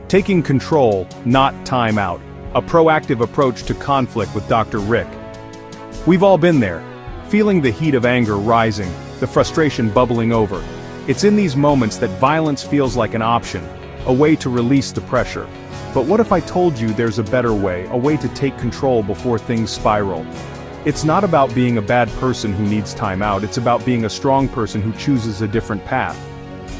Taking control, not time out. A proactive approach to conflict with Dr. Rick. We've all been there, feeling the heat of anger rising, the frustration bubbling over. It's in these moments that violence feels like an option, a way to release the pressure. But what if I told you there's a better way, a way to take control before things spiral? It's not about being a bad person who needs time out, it's about being a strong person who chooses a different path.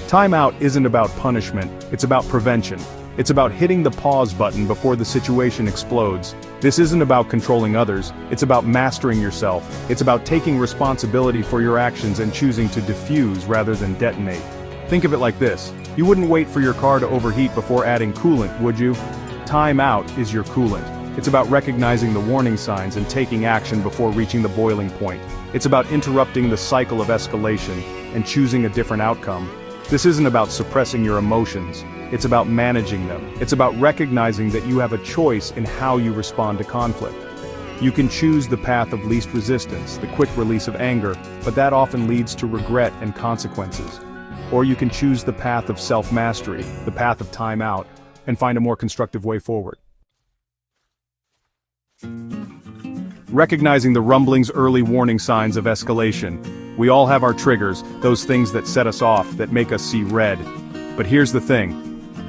Time out isn't about punishment, it's about prevention. It's about hitting the pause button before the situation explodes. This isn't about controlling others, it's about mastering yourself. It's about taking responsibility for your actions and choosing to diffuse rather than detonate. Think of it like this: you wouldn't wait for your car to overheat before adding coolant, would you? Time out is your coolant. It's about recognizing the warning signs and taking action before reaching the boiling point. It's about interrupting the cycle of escalation and choosing a different outcome. This isn't about suppressing your emotions. It's about managing them. It's about recognizing that you have a choice in how you respond to conflict. You can choose the path of least resistance, the quick release of anger, but that often leads to regret and consequences. Or you can choose the path of self-mastery, the path of time out, and find a more constructive way forward. Recognizing the rumblings, early warning signs of escalation. We all have our triggers, those things that set us off, that make us see red. But here's the thing.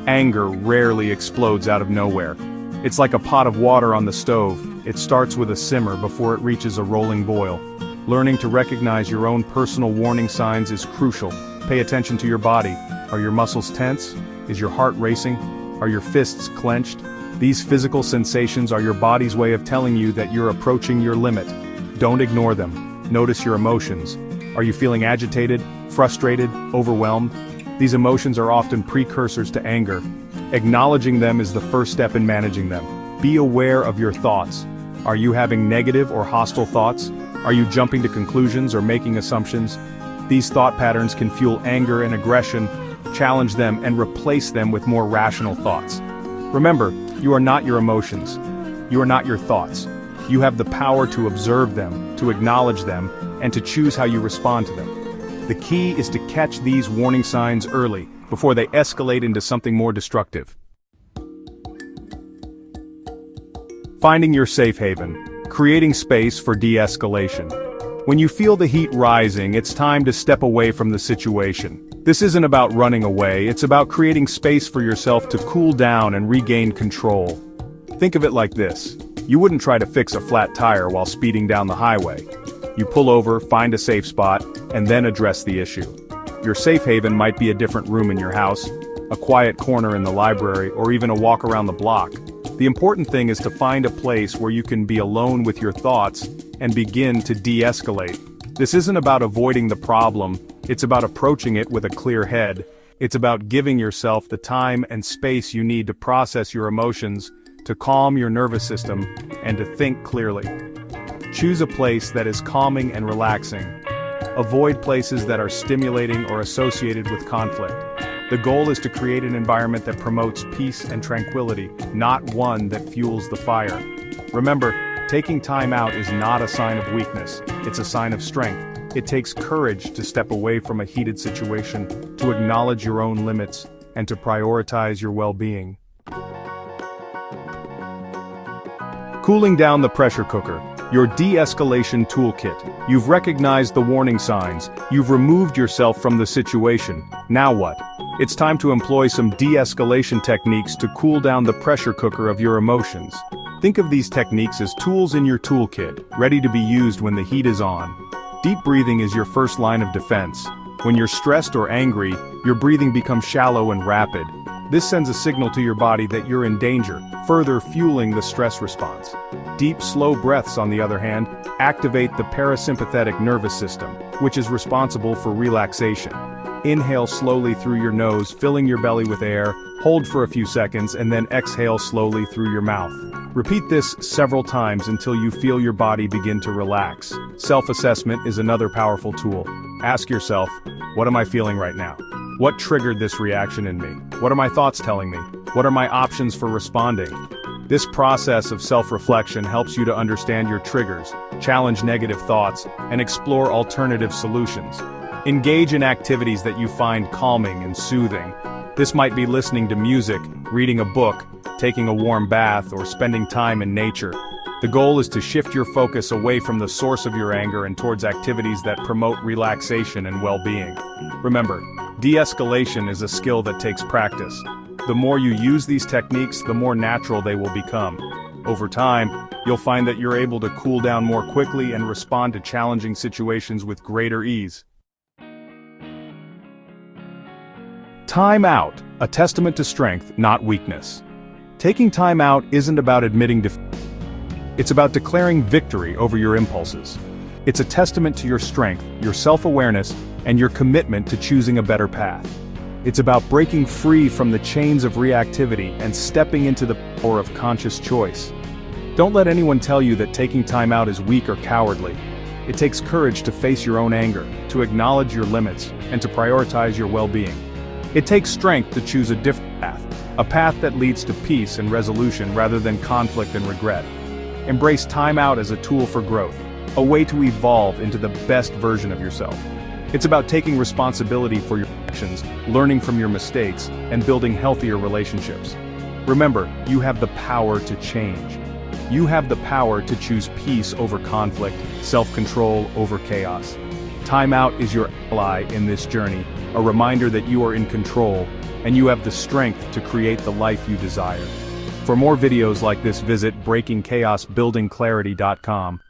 Anger rarely explodes out of nowhere. It's like a pot of water on the stove. It starts with a simmer before it reaches a rolling boil. Learning to recognize your own personal warning signs is crucial. Pay attention to your body. Are your muscles tense? Is your heart racing? Are your fists clenched? These physical sensations are your body's way of telling you that you're approaching your limit. Don't ignore them. Notice your emotions. Are you feeling agitated, frustrated, overwhelmed? These emotions are often precursors to anger. Acknowledging them is the first step in managing them. Be aware of your thoughts. Are you having negative or hostile thoughts? Are you jumping to conclusions or making assumptions? These thought patterns can fuel anger and aggression. Challenge them and replace them with more rational thoughts. Remember, you are not your emotions. You are not your thoughts. You have the power to observe them, to acknowledge them, and to choose how you respond to them. The key is to catch these warning signs early, before they escalate into something more destructive. Finding your safe haven. Creating space for de-escalation. When you feel the heat rising, it's time to step away from the situation. This isn't about running away, it's about creating space for yourself to cool down and regain control. Think of it like this. You wouldn't try to fix a flat tire while speeding down the highway. You pull over, find a safe spot, and then address the issue. Your safe haven might be a different room in your house, a quiet corner in the library, or even a walk around the block. The important thing is to find a place where you can be alone with your thoughts and begin to de-escalate. This isn't about avoiding the problem, it's about approaching it with a clear head. It's about giving yourself the time and space you need to process your emotions, to calm your nervous system, and to think clearly. Choose a place that is calming and relaxing. Avoid places that are stimulating or associated with conflict. The goal is to create an environment that promotes peace and tranquility, not one that fuels the fire. Remember, taking time out is not a sign of weakness, it's a sign of strength. It takes courage to step away from a heated situation, to acknowledge your own limits, and to prioritize your well-being. Cooling down the pressure cooker. Your de-escalation toolkit. You've recognized the warning signs. You've removed yourself from the situation. Now what? It's time to employ some de-escalation techniques to cool down the pressure cooker of your emotions. Think of these techniques as tools in your toolkit, ready to be used when the heat is on. Deep breathing is your first line of defense. When you're stressed or angry, your breathing becomes shallow and rapid. This sends a signal to your body that you're in danger, further fueling the stress response. Deep, slow breaths, on the other hand, activate the parasympathetic nervous system, which is responsible for relaxation. Inhale slowly through your nose, filling your belly with air, hold for a few seconds, and then exhale slowly through your mouth. Repeat this several times until you feel your body begin to relax. Self-assessment is another powerful tool. Ask yourself, what am I feeling right now? What triggered this reaction in me? What are my thoughts telling me? What are my options for responding? This process of self-reflection helps you to understand your triggers, challenge negative thoughts, and explore alternative solutions. Engage in activities that you find calming and soothing. This might be listening to music, reading a book, taking a warm bath, or spending time in nature. The goal is to shift your focus away from the source of your anger and towards activities that promote relaxation and well-being. Remember, de-escalation is a skill that takes practice. The more you use these techniques, the more natural they will become. Over time, you'll find that you're able to cool down more quickly and respond to challenging situations with greater ease. Time out, a testament to strength, not weakness. Taking time out isn't about admitting defeat. It's about declaring victory over your impulses. It's a testament to your strength, your self-awareness, and your commitment to choosing a better path. It's about breaking free from the chains of reactivity and stepping into the power of conscious choice. Don't let anyone tell you that taking time out is weak or cowardly. It takes courage to face your own anger, to acknowledge your limits, and to prioritize your well-being. It takes strength to choose a different path, a path that leads to peace and resolution rather than conflict and regret. Embrace time out as a tool for growth, a way to evolve into the best version of yourself. It's about taking responsibility for your actions, learning from your mistakes, and building healthier relationships. Remember, you have the power to change. You have the power to choose peace over conflict, self-control over chaos. Time out is your ally in this journey, a reminder that you are in control, and you have the strength to create the life you desire. For more videos like this, visit breakingchaosbuildingclarity.com.